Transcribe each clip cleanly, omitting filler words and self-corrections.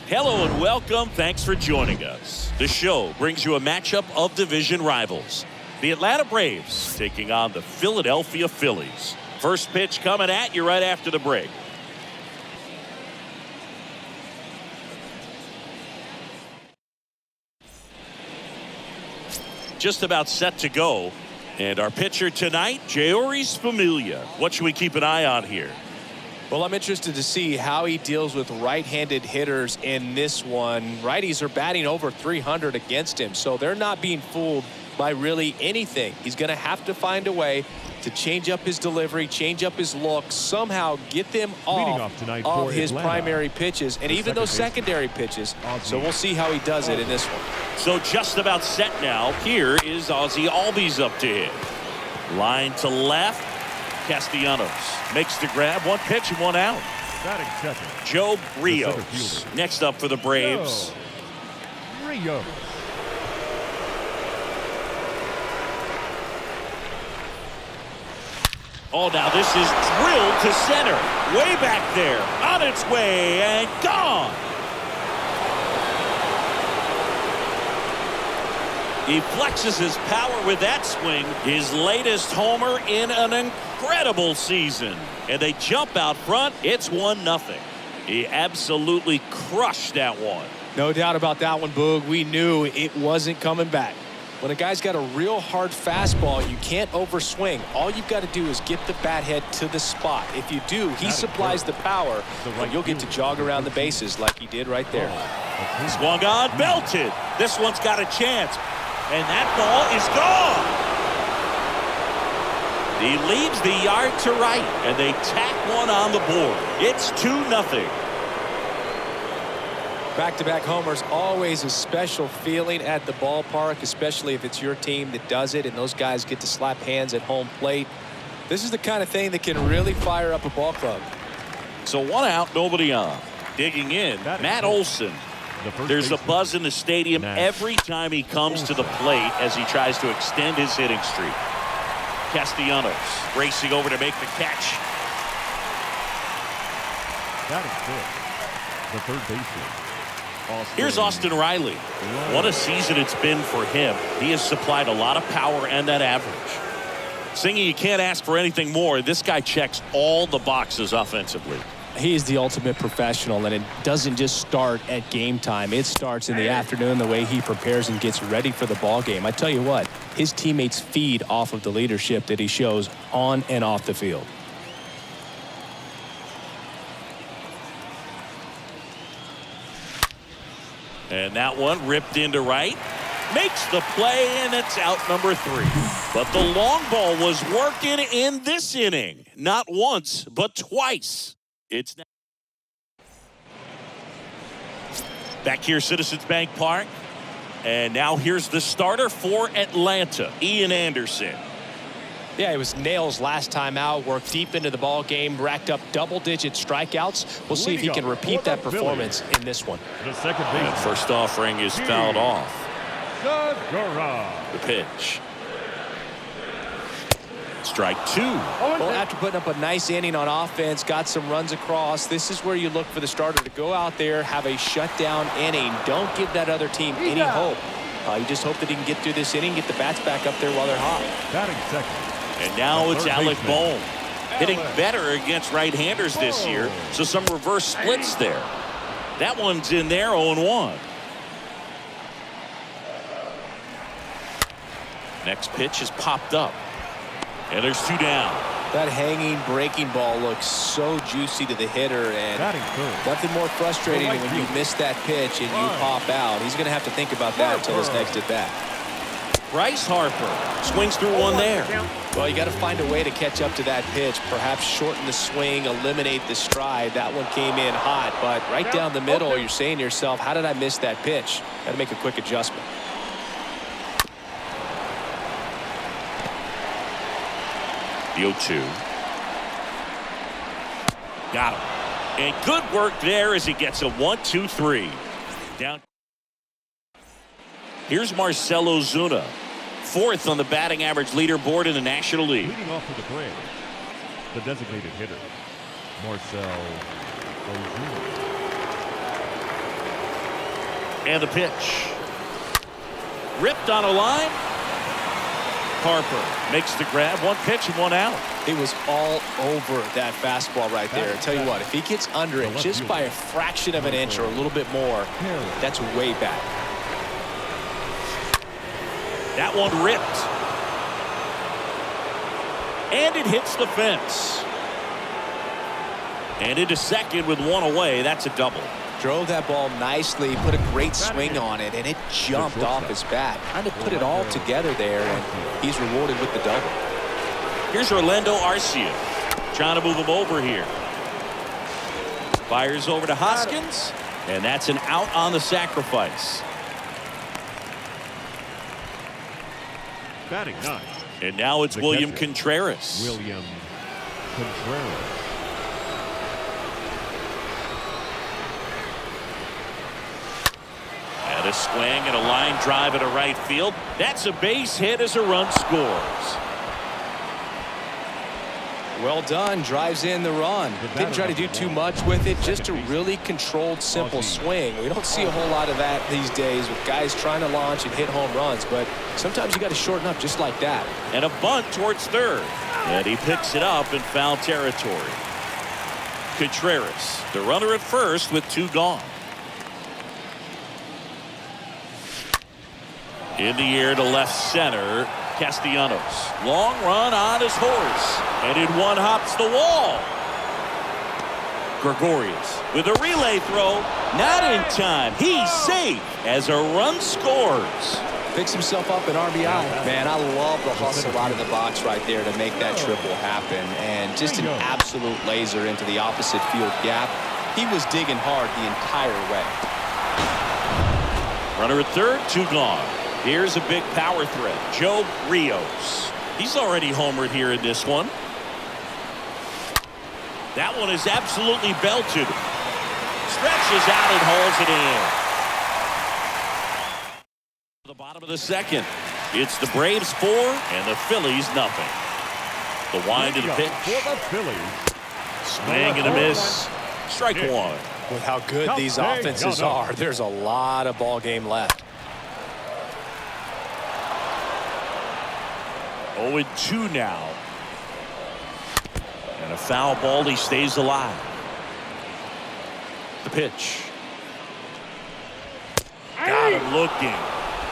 Hello and welcome. Thanks for joining us. The show brings you a matchup of division rivals. The Atlanta Braves taking on the Philadelphia Phillies. First pitch coming at you right after the break. Just about set to go. And our pitcher tonight, Jeurys Familia. What should we keep an eye on here? Well, I'm interested to see how he deals with right-handed hitters in this one. Righties are batting over 300 against him, so they're not being fooled by really anything. He's going to have to find a way to change up his delivery, change up his look, somehow get them off of his primary pitches and even those secondary pitches. So we'll see how he does it in this one. So just about set now. Here is Ozzie Albies up to hit. Line to left. Castellanos makes the grab. One pitch and one out. Joe Rios next up for the Braves. Rios. Oh, now this is drilled to center. Way back there. On its way and gone. He flexes his power with that swing. His latest homer in an incredible season. And they jump out front. It's 1-0. He absolutely crushed that one. No doubt about that one, Boog. We knew it wasn't coming back. When a guy's got a real hard fastball, you can't overswing. All you've got to do is get the bat head to the spot. If you do, he supplies the power, and you'll get to jog around the bases like he did right there. Swung on, belted. This one's got a chance. And that ball is gone. He leads the yard to right, and they tack one on the board. It's 2-0. Back-to-back homers, always a special feeling at the ballpark, especially if it's your team that does it and those guys get to slap hands at home plate. This is the kind of thing that can really fire up a ball club. So one out, nobody on. Digging in, Matt Olson. There's a buzz in the stadium every time he comes to the plate as he tries to extend his hitting streak. Castellanos racing over to make the catch. That is good. The third baseman. Here's Austin Riley. What a season it's been for him. He has supplied a lot of power and that average. Singy, you can't ask for anything more. This guy checks all the boxes offensively. He is the ultimate professional, and it doesn't just start at game time. It starts in the afternoon, the way he prepares and gets ready for the ball game. I tell you what, his teammates feed off of the leadership that he shows on and off the field. And that one ripped into right. Makes the play, and it's out number 3. But the long ball was working in this inning. Not once, but twice. It's now back here, Citizens Bank Park. And now here's the starter for Atlanta, Ian Anderson. Yeah, it was nails last time out, worked deep into the ball game, racked up double-digit strikeouts. We'll see if he can repeat that performance in this one. The second base. And first offering is fouled off. The pitch. Strike 2. Well, after putting up a nice inning on offense, got some runs across, this is where you look for the starter to go out there, have a shutdown inning. Don't give that other team any hope. You just hope that he can get through this inning, get the bats back up there while they're hot. Batting second. And now it's Alec Bohm. Hitting better against right-handers this year, so some reverse splits there. That one's in there, 0-1. Next pitch is popped up. And there's 2 down. That hanging breaking ball looks so juicy to the hitter, and nothing more frustrating than when you miss that pitch and you pop out. He's going to have to think about that until his next at bat. Bryce Harper swings through one there. Well, you got to find a way to catch up to that pitch, perhaps shorten the swing, eliminate the stride. That one came in hot, but right down the middle, you're saying to yourself, how did I miss that pitch? Got to make a quick adjustment. The 0-2. Got him. And good work there as he gets a 1-2-3. Down. Here's Marcell Ozuna, 4th on the batting average leaderboard in the National League. Leading off for the Braves, the designated hitter, Marcell Ozuna. And the pitch. Ripped on a line. Harper makes the grab. One pitch and one out. It was all over that fastball right there. I tell you what, if he gets under it just by a fraction of an inch or a little bit more, that's way back. That one ripped. And it hits the fence. And into second with one away. That's a double. Drove that ball nicely, put a great swing on it, and it jumped off his bat. Trying to put it all together there, and he's rewarded with the double. Here's Orlando Arcia. Trying to move him over here. Fires over to Hoskins, and that's an out on the sacrifice. Batting 9. And now it's William catcher, Contreras. William Contreras. And a swing and a line drive at a right field. That's a base hit as a run scores. Well done. Drives in the run. Didn't try to do too much with it. Just a really controlled, simple swing. We don't see a whole lot of that these days with guys trying to launch and hit home runs. But sometimes you got to shorten up just like that. And a bunt towards third. And he picks it up in foul territory. Contreras, the runner at first with two gone. In the air to left center. Castellanos. Long run on his horse. And in one hops the wall. Gregorius with a relay throw. Not in time. He's safe as a run scores. Picks himself up an RBI. Man, I love the hustle out of the box right there to make that triple happen. And just an absolute laser into the opposite field gap. He was digging hard the entire way. Runner at third, two gone. Here's a big power threat. Joe Rios. He's already homered here in this one. That one is absolutely belted. Stretches out and hauls it in. The bottom of the second. It's the Braves 4 and the Phillies nothing. The wind to the pitch. For the Phillies. Swing and a miss. Strike one. With how good these offenses are, there's a lot of ball game left. 0-2 now. And a foul ball. He stays alive. The pitch. Got him looking.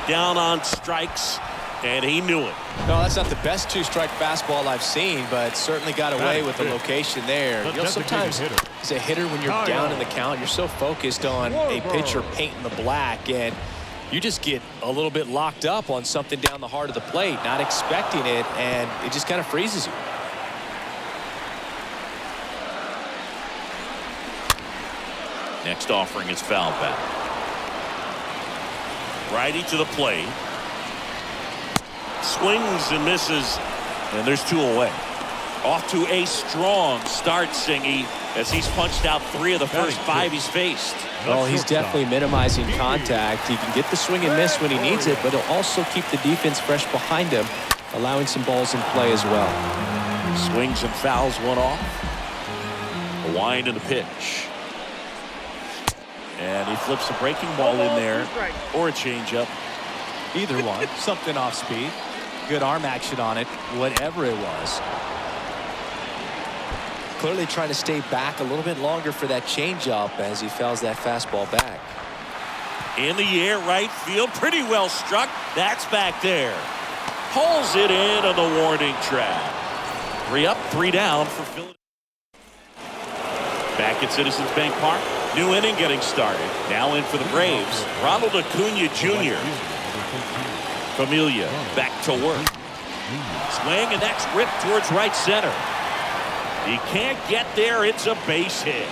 Down on strikes. And he knew it. No, that's not the best two-strike fastball I've seen, but certainly got away with the location there. You know, sometimes as a hitter, when you're down in the count, you're so focused on a pitcher painting the black, and you just get a little bit locked up on something down the heart of the plate, not expecting it, and it just kind of freezes you. Next offering is foul back. Righty to the plate. Swings and misses, and there's two away. Off to a strong start, Singy, as he's punched out 3 of the first 5 he's faced. Well, he's definitely minimizing contact. He can get the swing and miss when he needs it, but he'll also keep the defense fresh behind him, allowing some balls in play as well. Swings and fouls one off. A wind in the pitch. And he flips a breaking ball in there, or a changeup. Either one. Something off speed. Good arm action on it, whatever it was. Clearly trying to stay back a little bit longer for that changeup as he fouls that fastball back. In the air, right field, pretty well struck. That's back there. Pulls it in on the warning track. 3 up, 3 down for Phillies. Back at Citizens Bank Park. New inning getting started. Now in for the Braves. Ronald Acuna Jr. Familia back to work. Swing, and that's ripped towards right center. He can't get there. It's a base hit.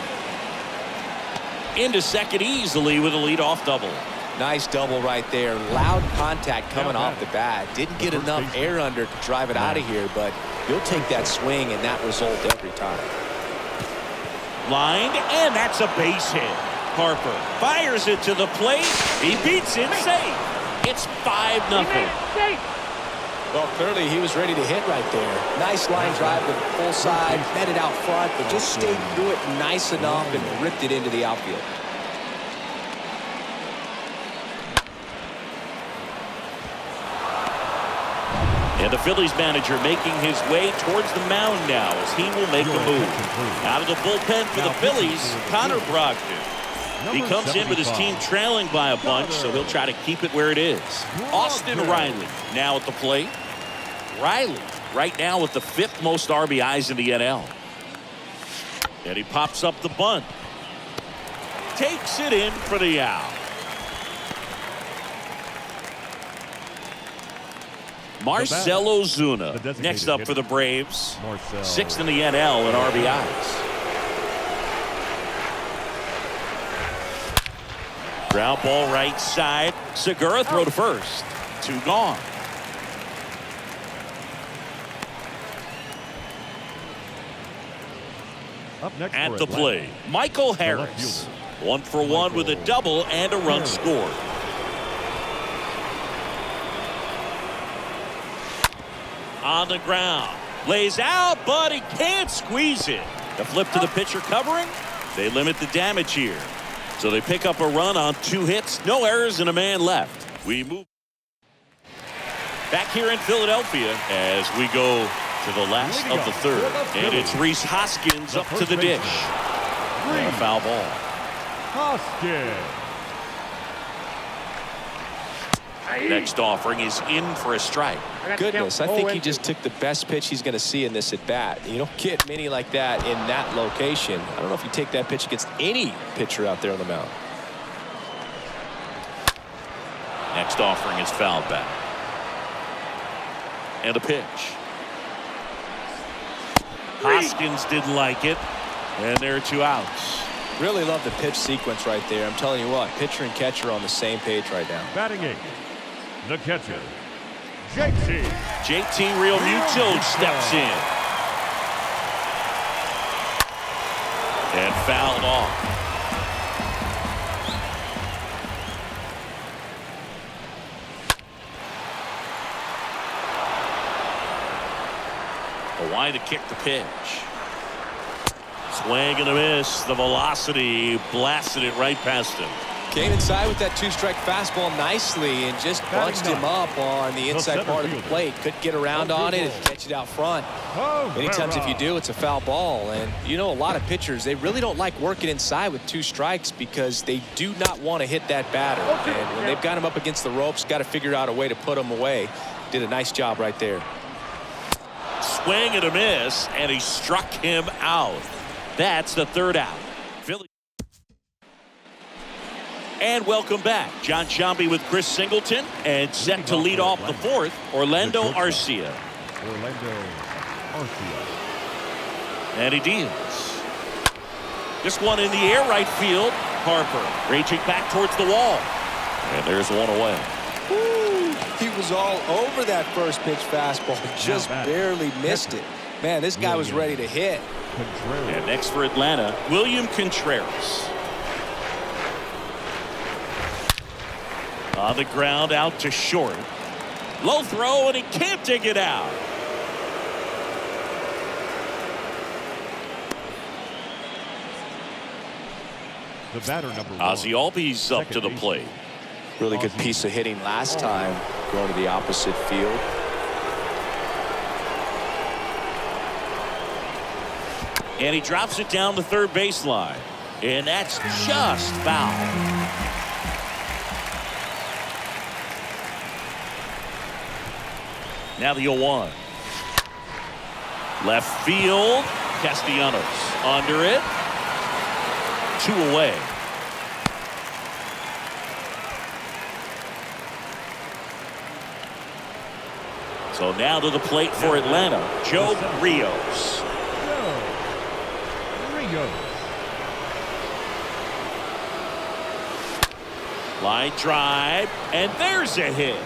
Into second easily with a leadoff double. Nice double right there. Loud contact coming off the bat. Didn't get enough air under to drive it out of here, but you'll take that swing and that result every time. Lined, and that's a base hit. Harper fires it to the plate. He beats it safe. It's 5-0. Well, clearly he was ready to hit right there. Nice line drive with full side, met it out front, but just stayed through it nice enough and ripped it into the outfield. And the Phillies manager making his way towards the mound now as he will make a move. Out of the bullpen for the Phillies, Connor Brogdon. He comes in with his team trailing by a bunch, so he'll try to keep it where it is. Austin Riley now at the plate. Riley right now with the 5th most RBIs in the NL. And he pops up the bunt. Takes it in for the out. Marcell Ozuna next up for the Braves. 6th in the NL in RBIs. Ground ball right side. Segura throw to first. 2 gone. Up next At for the Atlanta, plate, Michael Harris. 1 for 1 with a double and a run scored. On the ground. Lays out, but he can't squeeze it. The flip to the pitcher covering. They limit the damage here. So they pick up a run on 2 hits. No errors and a man left. We move back here in Philadelphia as we go to the last of the 3rd. And it's Rhys Hoskins up to the dish. And a foul ball. Hoskins. Next offering is in for a strike. Goodness, I think he just took the best pitch he's going to see in this at bat. You don't get many like that in that location. I don't know if you take that pitch against any pitcher out there on the mound. Next offering is fouled back. And a pitch. Hoskins didn't like it. And there are 2 outs. Really love the pitch sequence right there. I'm telling you what, pitcher and catcher are on the same page right now. Batting 8th, the catcher, JT Real Muto steps in. And fouled off. Why to kick the pitch. Swing and a miss. The velocity blasted it right past him. Came inside with that 2-strike fastball nicely and just bunched him up on the inside part of the plate. Couldn't get around on it and catch it out front. Many times if you do, it's a foul ball. And you know, a lot of pitchers, they really don't like working inside with 2 strikes because they do not want to hit that batter. And when they've got him up against the ropes, got to figure out a way to put him away. Did a nice job right there. Swing and a miss, and he struck him out. That's the 3rd out. Philly. And welcome back. John Sciambi with Chris Singleton, and set to lead off the 4th, Orlando Arcia. And he deals. This one in the air right field. Harper reaching back towards the wall. And there's one away. Woo, he was all over that first pitch fastball. Just barely missed it. Man, this guy was ready to hit. And next for Atlanta, William Contreras. On the ground out to short. Low throw, and he can't dig it out. The batter number 1. Ozzie Albies up to the plate. Really good piece of hitting last time, going to the opposite field. And he drops it down the 3rd baseline. And that's just foul. Now the 0-1. Left field. Castellanos under it. 2 away. So now to the plate for Atlanta, Joe Rios. Line drive, and there's a hit.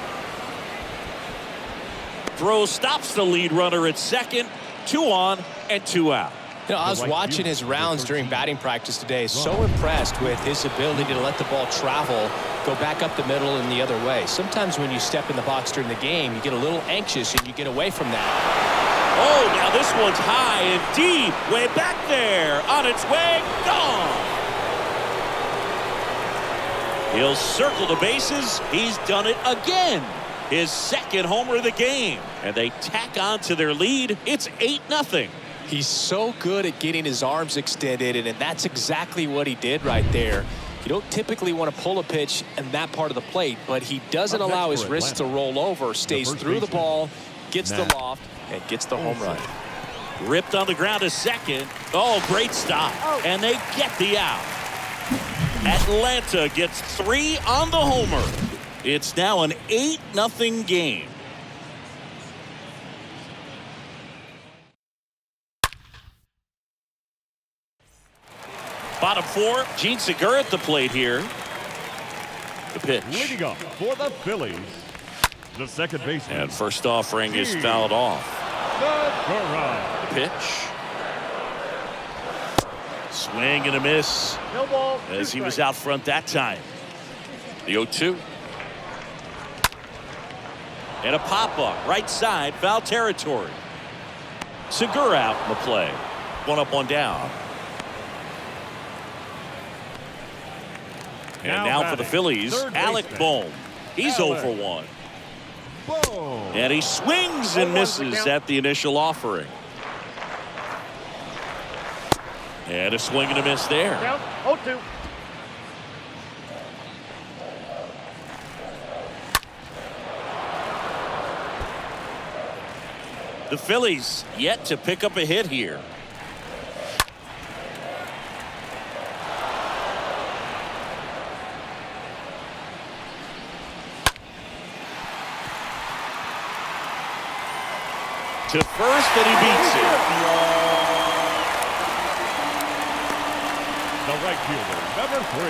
Throw stops the lead runner at second. 2 on and 2 out. You know, I was watching his rounds during batting practice today. So impressed with his ability to let the ball travel, go back up the middle and the other way. Sometimes when you step in the box during the game, you get a little anxious and you get away from that. Oh, now this one's high and deep, way back there, on its way, gone. He'll circle the bases. He's done it again. His second homer of the game. And they tack on to their lead. It's 8-0. He's so good at getting his arms extended, and that's exactly what he did right there. You don't typically want to pull a pitch in that part of the plate, but he doesn't allow his wrists to roll over, stays through the ball, gets the loft, and gets the home run. Ripped on the ground to second. Oh, great stop. And they get the out. Atlanta gets 3 on the homer. It's now an 8-0 game. Bottom 4, Gene Segura at the plate here. The pitch. Leading up for the Phillies, the second baseman. And first offering is fouled off. Segura. The pitch. Swing and a miss. No ball. As he was out front that time. The 0-2. And a pop-up, right side, foul territory. Segura out in the play. 1 up, 1 down. And now for the Phillies, Alec Bohm. He's 0 for 1. And he swings and misses at the initial offering. And a swing and a miss there. 0-2. The Phillies yet to pick up a hit here. To first, and he beats it. The right fielder, number 3.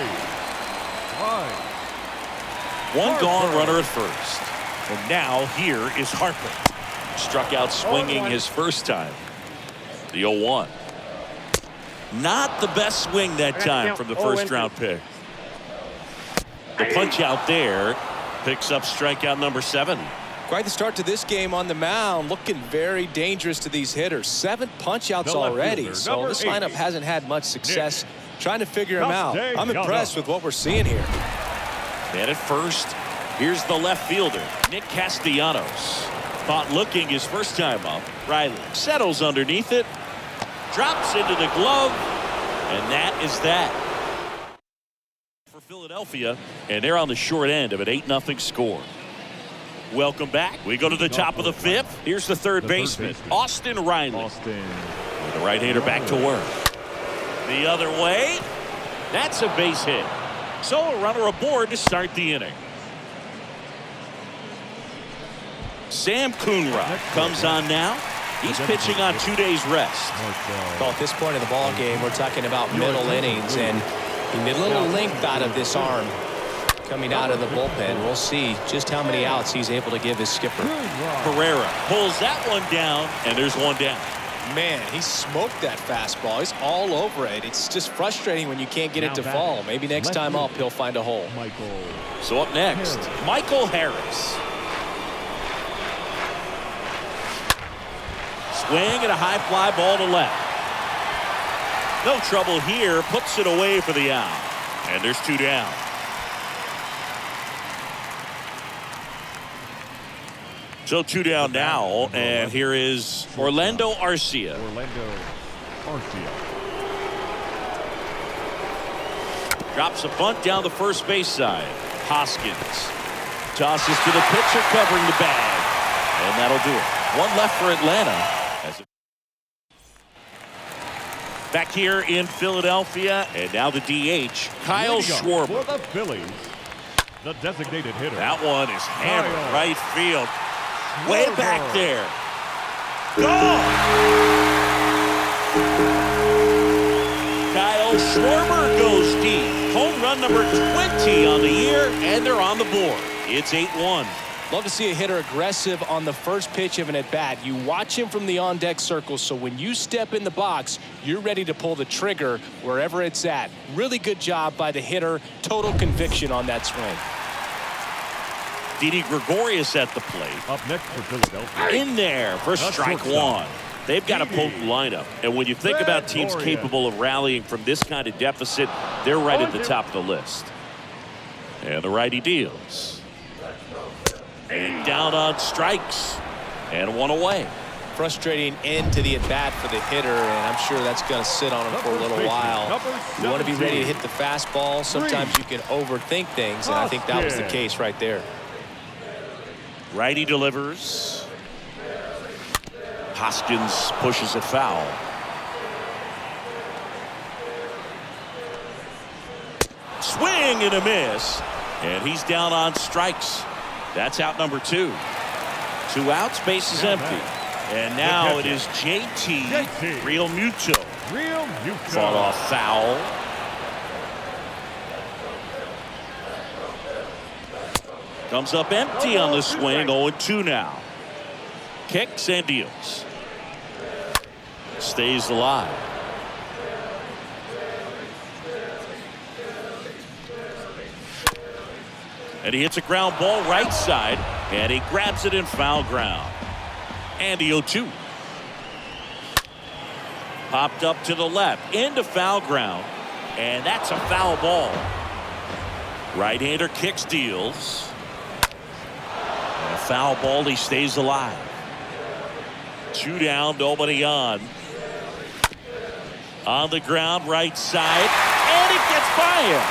One gone runner at first. And now here is Harper. Struck out swinging his first time. The 0-1. Not the best swing that time from the first round pick. The punch out there picks up strikeout number 7. Quite the start to this game on the mound, looking very dangerous to these hitters. 7 punch outs already, so this lineup hasn't had much success trying to figure him out. I'm impressed with what we're seeing here. And at first, here's the left fielder, Nick Castellanos. Caught looking his first time up. Riley settles underneath it, drops into the glove, and that is that. For Philadelphia, and they're on the short end of an 8-0 score. Welcome back. We go to the top of the 5th. Here's the third baseman, Austin Riley. With the right-hander back to work. The other way. That's a base hit. So a runner aboard to start the inning. Sam Coonrod comes on now. He's pitching on 2 days rest. Well, at this point in the ball game, we're talking about middle innings, and you need a little length out of this arm coming out of the bullpen. We'll see just how many outs he's able to give his skipper. Pereira pulls that one down, and there's 1 down. Man, he smoked that fastball. He's all over it. It's just frustrating when you can't get it to fall. Maybe next time up, he'll find a hole. So up next, Michael Harris. Swing and a high fly ball to left. No trouble here. Puts it away for the out. And there's 2 down. So 2 down now, and here is Orlando Arcia. Drops a bunt down the first base side. Hoskins tosses to the pitcher covering the bag. And that'll do it. 1 left for Atlanta. Back here in Philadelphia, and now the DH, Kyle Schwarber. For the Phillies, the designated hitter. That one is hammered right field. Way back there. Gone! Kyle Schwarber goes deep. Home run number 20 on the year, and they're on the board. It's 8-1. Love to see a hitter aggressive on the first pitch of an at-bat. You watch him from the on-deck circle, so when you step in the box, you're ready to pull the trigger wherever it's at. Really good job by the hitter. Total conviction on that swing. Didi Gregorius at the plate. Up next for Philadelphia. In there for strike 1. They've got a potent lineup. And when you think about teams capable of rallying from this kind of deficit, they're right at the top of the list. And the righty deals. And down on strikes. And one away. Frustrating end to the at-bat for the hitter, and I'm sure that's going to sit on him for a little while. You want to be ready to hit the fastball. Sometimes you can overthink things, and I think that was the case right there. Righty delivers. Hoskins pushes it foul. Swing and a miss. And he's down on strikes. That's out number 2. 2 outs, base is empty. And now it is JT Real Muto. Fought off foul. Comes up empty on the swing. 0-2 now. Kicks and deals. Stays alive. And he hits a ground ball right side. And he grabs it in foul ground. And the 0-2. Popped up to the left. Into foul ground. And that's a foul ball. Right-hander kicks, deals. And a foul ball. He stays alive. 2 down, nobody on. On the ground, right side. And it gets by him.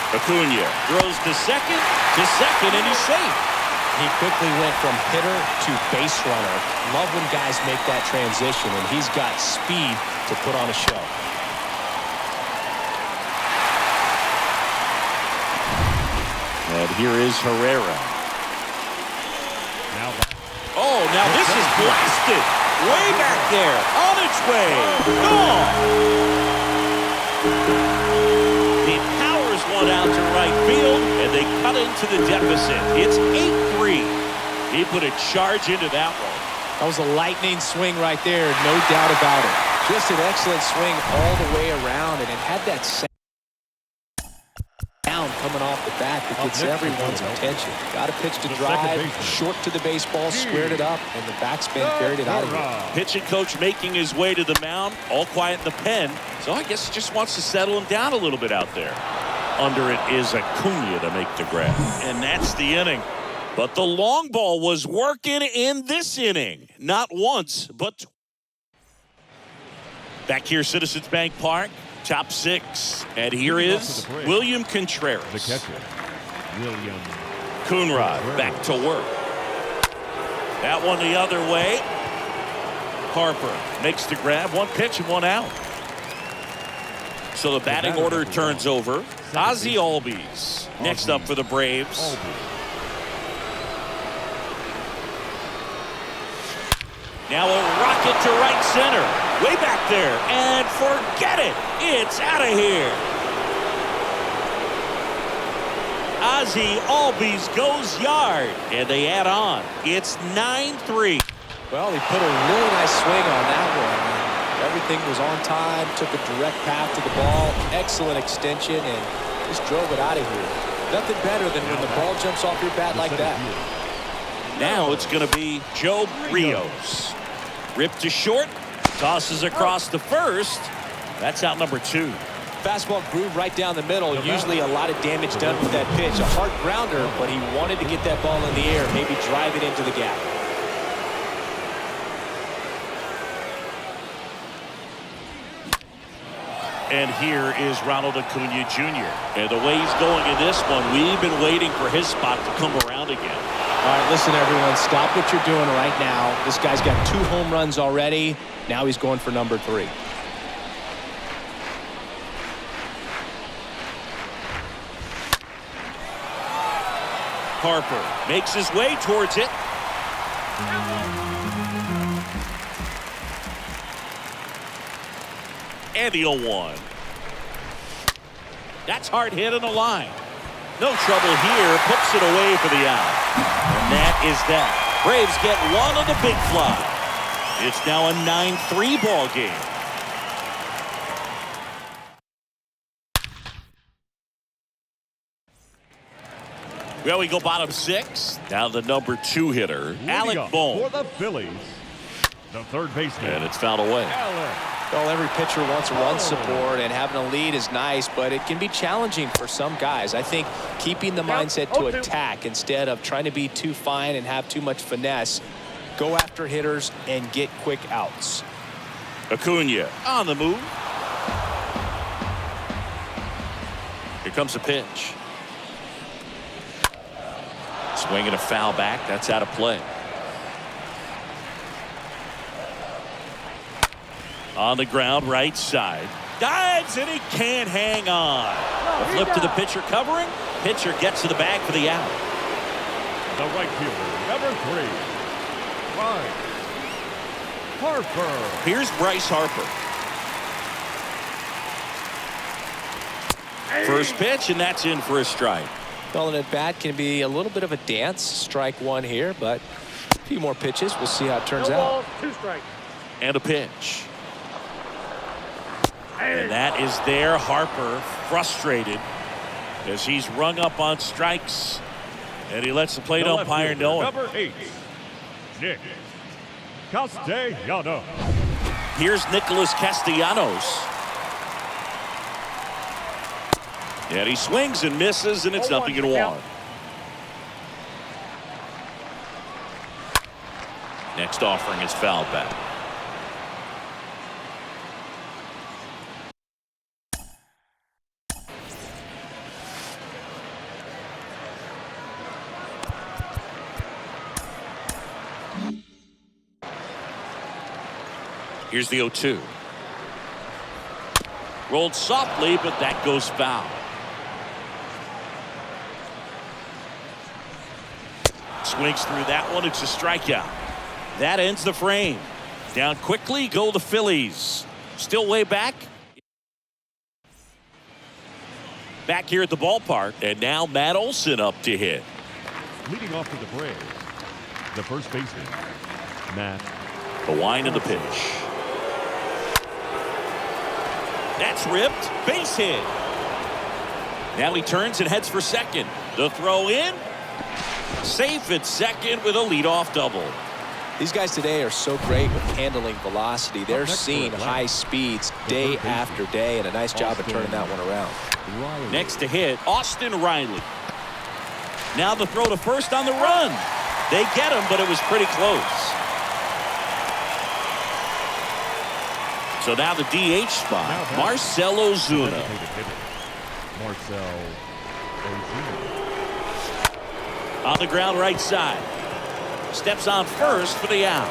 Acuna throws to second, and he's safe. He quickly went from hitter to base runner. Love when guys make that transition, and he's got speed to put on a show. And here is Herrera. Oh, now this is blasted. Way back there. On its way. Gone. He powers one out to right field, and they cut into the deficit. It's 8-3. He put a charge into that one. That was a lightning swing right there, no doubt about it. Just an excellent swing all the way around, and it had that sound coming off the bat that gets everyone's attention. Got a pitch to drive, short to the baseball, squared it up, and the backspin carried it out of here. Pitching coach making his way to the mound, all quiet in the pen. So I guess he just wants to settle him down a little bit out there. Under it is Acuna to make the grab. And that's the inning. But the long ball was working in this inning. Not once, but back here, Citizens Bank Park. Top 6. And here is William Contreras. The catcher, William Coonrod back to work. That one the other way. Harper makes the grab. 1 pitch and 1 out. So the batting order turns over. Ozzie Albies next up for the Braves. Now a rocket to right center. Way back there. And forget it. It's out of here. Ozzie Albies goes yard. And they add on. It's 9-3. Well, he put a really nice swing on that one. Everything was on time. Took a direct path to the ball. Excellent extension. And just drove it out of here. Nothing better than when the ball jumps off your bat like that. Now it's going to be Joe Rios. Ripped to short. Tosses across the first. That's out number 2. Fastball groove right down the middle. Usually a lot of damage done with that pitch. A hard grounder, but he wanted to get that ball in the air. Maybe drive it into the gap. And here is Ronald Acuna Jr. And the way he's going in this one, we've been waiting for his spot to come around again. All right, listen, everyone, stop what you're doing right now. This guy's got 2 home runs already. Now he's going for number 3. Harper makes his way towards it. And the 0-1. That's hard hit on the line. No trouble here. Puts it away for the out. And that is that. Braves get one on the big fly. It's now a 9-3 ball game. Well, we go bottom 6. Now the number 2 hitter, Alec Bohm. For the Phillies, the third baseman. And it's fouled away. Alec Well, every pitcher wants run support, and having a lead is nice, but it can be challenging for some guys. I think keeping the mindset to attack instead of trying to be too fine and have too much finesse, go after hitters and get quick outs. Acuna on the move. Here comes a pitch. Swing and a foul back. That's out of play. On the ground, right side. Dives, and he can't hang on. A flip to the pitcher covering. Pitcher gets to the bag for the out. The right fielder, number 3, Bryce Harper. Here's Bryce Harper. First pitch, and that's in for a strike. Well, an at-bat can be a little bit of a dance. Strike one here, but a few more pitches. We'll see how it turns out. 2 strikes. And a pitch. And that is there. Harper frustrated as he's rung up on strikes. And he lets the plate umpire know it. Number 8, Nick Castellanos. Here's Nicholas Castellanos. And he swings and misses, and it's 0-1. Next offering is fouled back. Here's the 0-2. Rolled softly, but that goes foul. Swings through that one. It's a strikeout. That ends the frame. Down quickly go the Phillies. Still way back. Back here at the ballpark. And now Matt Olson up to hit. Leading off for the Braves, the first baseman, Matt. The wind of the pitch. That's ripped. Base hit. Now he turns and heads for second. The throw in. Safe at second with a leadoff double. These guys today are so great with handling velocity. They're seeing high speeds day after day, and a nice job of turning that one around. Next to hit, Austin Riley. Now the throw to first on the run. They get him, but it was pretty close. So now the DH spot, Marcell Ozuna. Marcell Ozuna. On the ground right side. Steps on first for the out.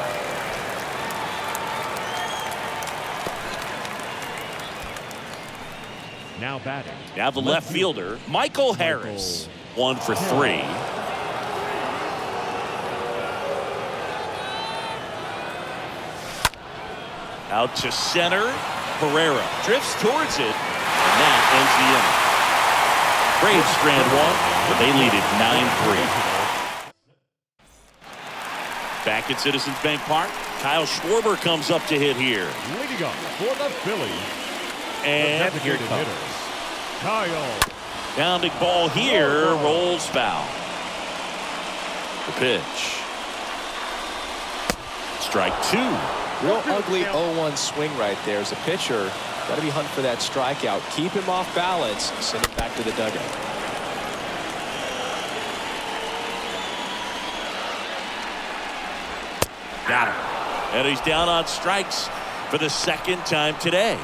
Now batting. Now the left fielder, Michael Harris. 1 for 3. Out to center. Pereira drifts towards it, and that ends the inning. Braves strand one, but they lead it 9-3. Back at Citizens Bank Park, Kyle Schwarber comes up to hit here. Leading up for the Phillies, and the here it comes. hitter, Kyle. Pounding ball here, rolls foul. The pitch. Strike 2. Real ugly 0-1 swing right there as a pitcher. Got to be hunting for that strikeout. Keep him off balance. Send him back to the dugout. Got him. And he's down on strikes for the second time today.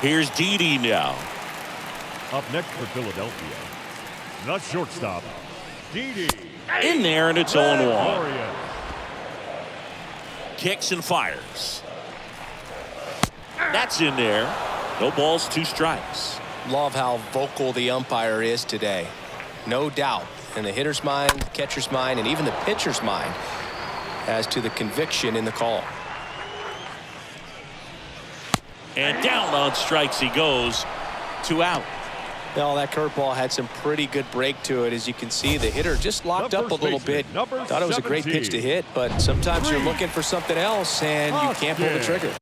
Here's Didi now. Up next for Philadelphia, the shortstop, Didi. In there, and it's 0-1. Kicks and fires. That's in there. No balls, 2 strikes. Love how vocal the umpire is today. No doubt in the hitter's mind, the catcher's mind, and even the pitcher's mind as to the conviction in the call. And down on strikes he goes. 2 out. Well, that curveball had some pretty good break to it. As you can see, the hitter just locked up a little bit. Thought it was a great pitch to hit, but sometimes you're looking for something else, and you can't pull the trigger.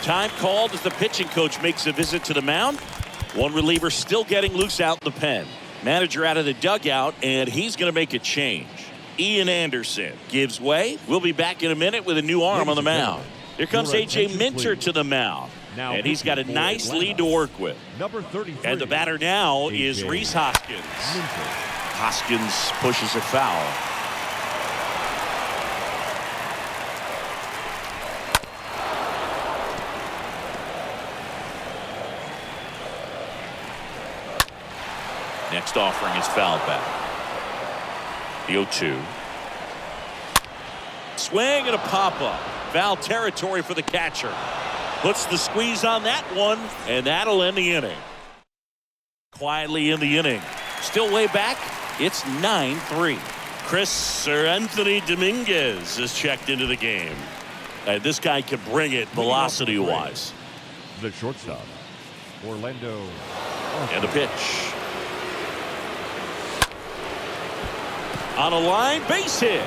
Time called as the pitching coach makes a visit to the mound. One reliever still getting loose out in the pen. Manager out of the dugout, and he's going to make a change. Ian Anderson gives way. We'll be back in a minute with a new arm on the mound. Here comes Your A.J. attention, Minter please. to the mound. Now And he's got a pitching for nice Atlanta, lead to work with. Number 33. And the batter now is A.J. Rhys Hoskins. Minter. Hoskins pushes it foul. Next offering is fouled back. The 0-2. Swing and a pop-up. Foul territory for the catcher. Puts the squeeze on that one, and that'll end the inning. Quietly in the inning. Still way back. It's 9-3. Anthony Dominguez is checked into the game. And this guy can bring it velocity-wise. The shortstop, Orlando. And the pitch. On a line, base hit.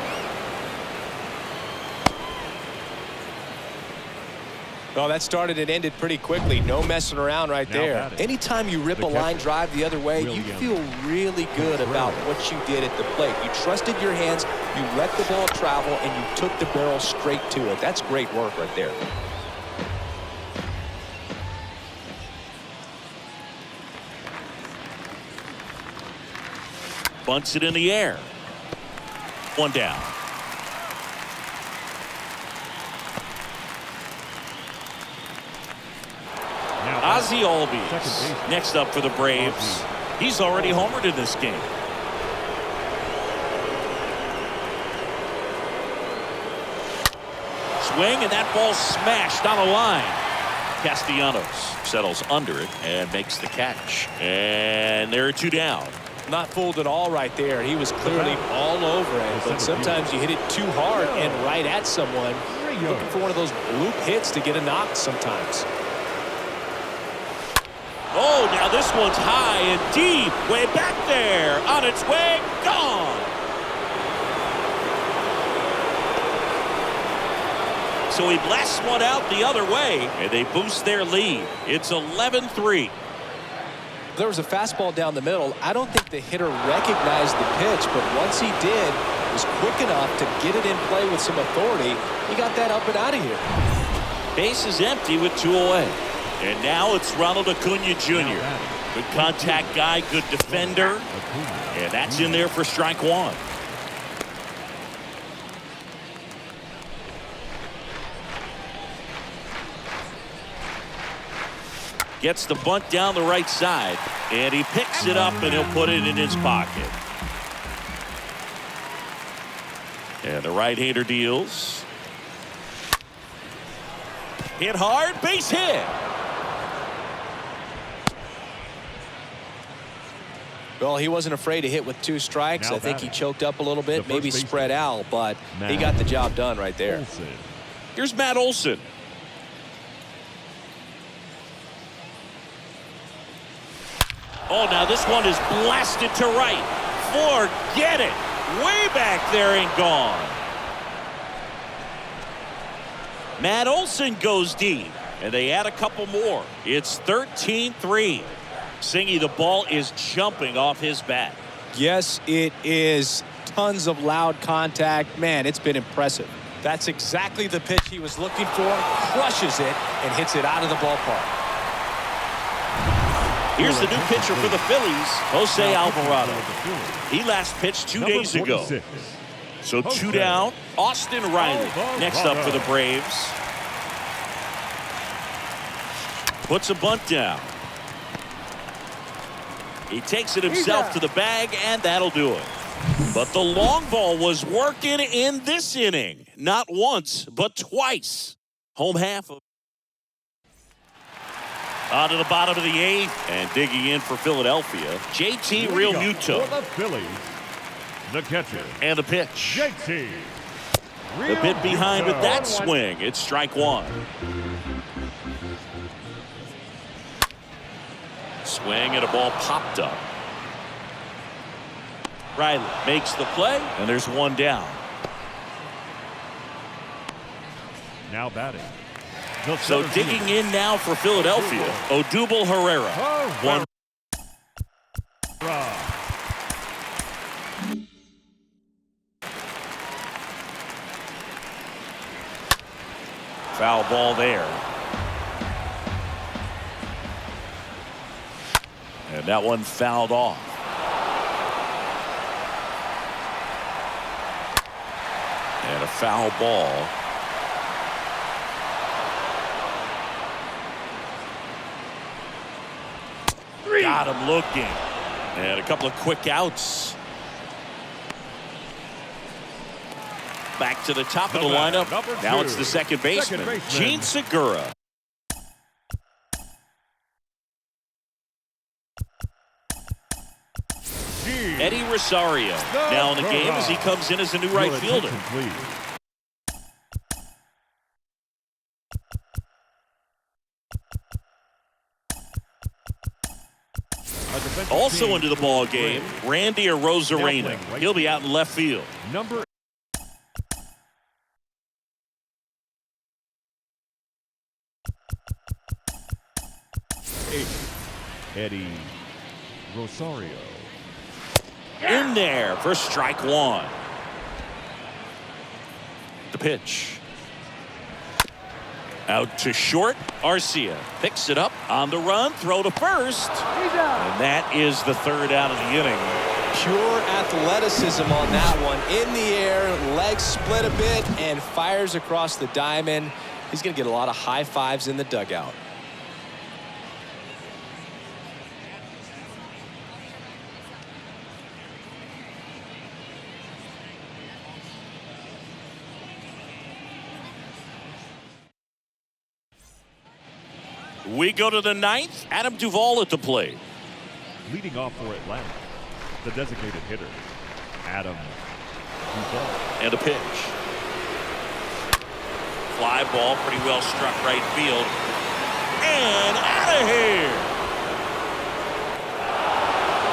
Well, that started and ended pretty quickly. No messing around right Now there. batting. Anytime you rip The a line catcher, drive the other way, you William. feel really good about what you did at the plate. You trusted your hands, you let the ball travel, and you took the barrel straight to it. That's great work right there. Bunts it in the air. One down. Now Ozzie Albies next up for the Braves. He's already homered in this game. Swing, and that ball smashed on a line. Castellanos settles under it and makes the catch. And there are two down. Not fooled at all right there. He was clearly all over it, but sometimes you hit it too hard and right at someone. Looking for one of those bloop hits to get a knock sometimes. Oh, now this one's high and deep, way back there, on its way, gone. So he blasts one out the other way, and they boost their lead. It's 11-3. There was a fastball down the middle. I don't think the hitter recognized the pitch, but once he did, was quick enough to get it in play with some authority. He got that up and out of here. Base is empty with two away. And now it's Ronald Acuna Jr. Good contact guy, good defender. And that's in there for strike one. Gets the bunt down the right side, and he picks it up and he'll put it in his pocket. And the right-hander deals. Hit hard, base hit. Well, he wasn't afraid to hit with two strikes. Now I think he batting. choked up a little The bit, first maybe baseman, spread out, but he Matt got the job done right there. Olson. Here's Matt Olson. Oh, now this one is blasted to right. Forget it. Way back there and gone. Matt Olson goes deep, and they add a couple more. It's 13-3. Singy, the ball is jumping off his bat. Yes, it is. Tons of loud contact. Man, it's been impressive. That's exactly the pitch he was looking for. Crushes it and hits it out of the ballpark. Here's the new pitcher for the Phillies, Jose Alvarado. He last pitched 2 days ago. 46. So two down. Austin Riley next up for the Braves. Puts a bunt down. He takes it himself to the bag, and that'll do it. But the long ball was working in this inning. Not once, but twice. Home half of. On to the bottom of the eighth, and digging in for Philadelphia, JT Realmuto. For the Phillies, the catcher. And the pitch. JT. A bit behind with that swing. It's strike one. Swing and a ball popped up. Riley makes the play, and there's one down. Now batting. So digging in now for Philadelphia, Odubel Herrera. One. Foul ball there. And that one fouled off. And a foul ball. Got him looking. And a couple of quick outs. Back to the top of the lineup. Now it's the second baseman, Gene Segura. Eddie Rosario now in the game as he comes in as a new right fielder. Also into the ball game, Randy Arozarena. He'll be out in left field. Number Eddie Rosario. In there for strike one. The pitch. Out to short. Arcia picks it up on the run. Throw to first. And that is the third out of the inning. Pure athleticism on that one. In the air, legs split a bit, and fires across the diamond. He's going to get a lot of high fives in the dugout. We go to the ninth. Adam Duvall at the plate. Leading off for Atlanta, the designated hitter, Adam Duvall. And a pitch. Fly ball, pretty well struck right field. And out of here.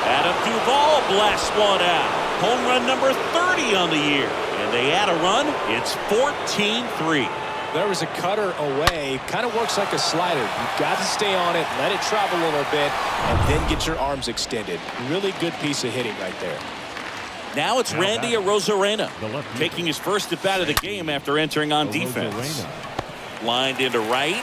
Adam Duvall blasts one out. Home run number 30 on the year. And they add a run. It's 14-3. There was a cutter away. Kind of works like a slider. You've got to stay on it, let it travel a little bit, and then get your arms extended. Really good piece of hitting right there. Now it's Randy Arozarena taking his first at bat of the game after entering on defense. Lined into right.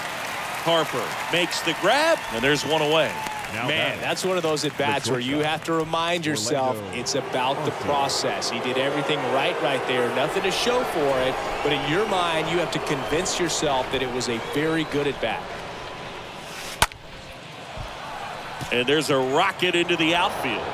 Harper makes the grab, and there's one away. Man, that's one of those at-bats where you have to remind yourself it's about the process. He did everything right there. Nothing to show for it, but in your mind, you have to convince yourself that it was a very good at-bat. And there's a rocket into the outfield.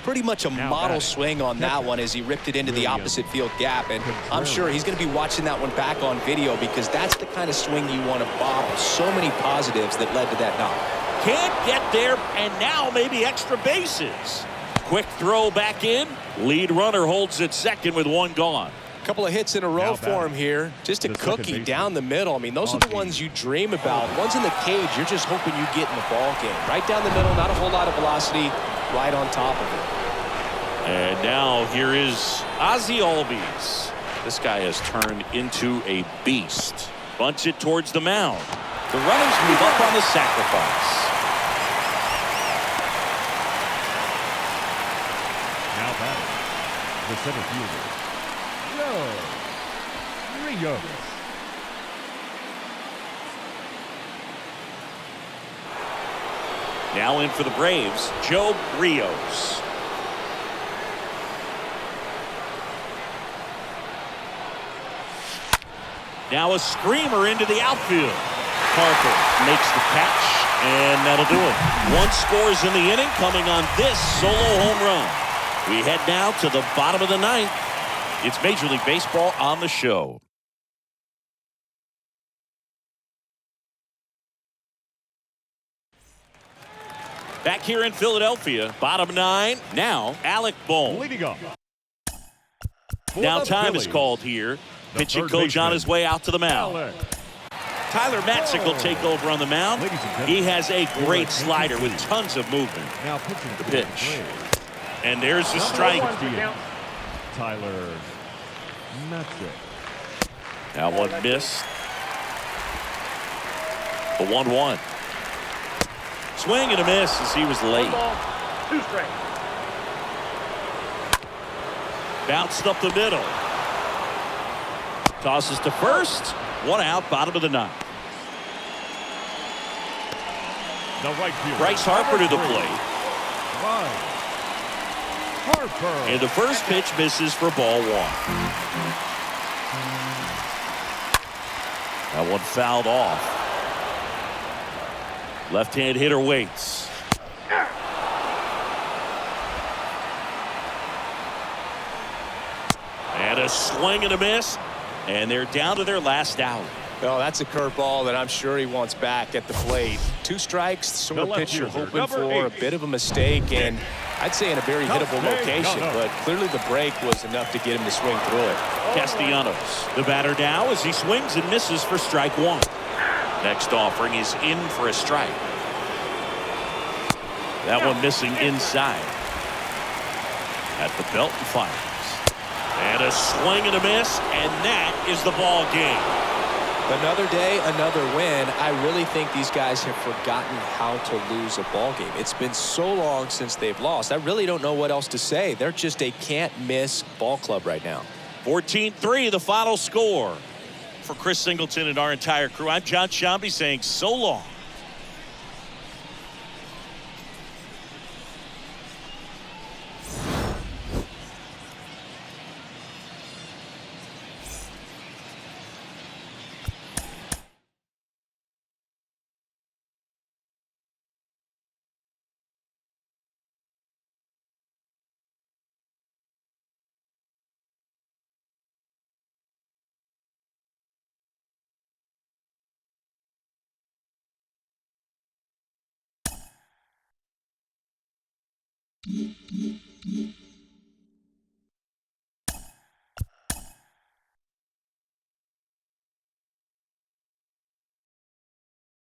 Pretty much a model swing on that one as he ripped it into the opposite field gap, and I'm sure he's going to be watching that one back on video because that's the kind of swing you want to bobble. So many positives that led to that knock. Can't get there, and now maybe extra bases. Quick throw back in. Lead runner holds at second with one gone. Couple of hits in a row for him here. Just a cookie down the middle. I mean, those are the ones you dream about. Ones in the cage, you're just hoping you get in the ball game. Right down the middle, not a whole lot of velocity, right on top of it. And now here is Ozzie Albies. This guy has turned into a beast. Bunts it towards the mound. The runners move up on the sacrifice. Now batting, the center fielder, Rios. Now in for the Braves, Joe Rios. Now a screamer into the outfield. Harper makes the catch, and that'll do it. One scores in the inning coming on this solo home run. We head now to the bottom of the ninth. It's Major League Baseball on the show. Back here in Philadelphia, bottom nine. Now, Alec Bohm. Leading up. Now time is called here. Pitching coach on his way out to the mound. Tyler Matzik will take over on the mound. He has a great slider with tons of movement. Now pitching the pitch. And there's the strike. Tyler Matzik. Now one missed. The 1-1. swing and a miss as he was late. 2 strikes. Bounced up the middle. Tosses to first. 1 out, bottom of the 9th. The right fielder, Bryce Harper to the number 3, plate. Bryce Harper. And the first pitch misses for ball 1. That one fouled off. Left-hand hitter waits. And a swing and a miss. And they're down to their last out. Well, that's a curveball that I'm sure he wants back at the plate. 2 strikes, sort of left pitch you're fielder, hoping number for. 8. A bit of a mistake, and I'd say in a very hittable location, but clearly the break was enough to get him to swing through it. Castellanos, the batter now as he swings and misses for strike 1. Next offering is in for a strike. That one missing inside. At the belt and fires. And a swing and a miss, and that is the ball game. Another day, another win. I really think these guys have forgotten how to lose a ball game. It's been so long since they've lost. I really don't know what else to say. They're just a can't-miss ball club right now. 14-3, the final score. For Chris Singleton and our entire crew, I'm John Shambi saying so long.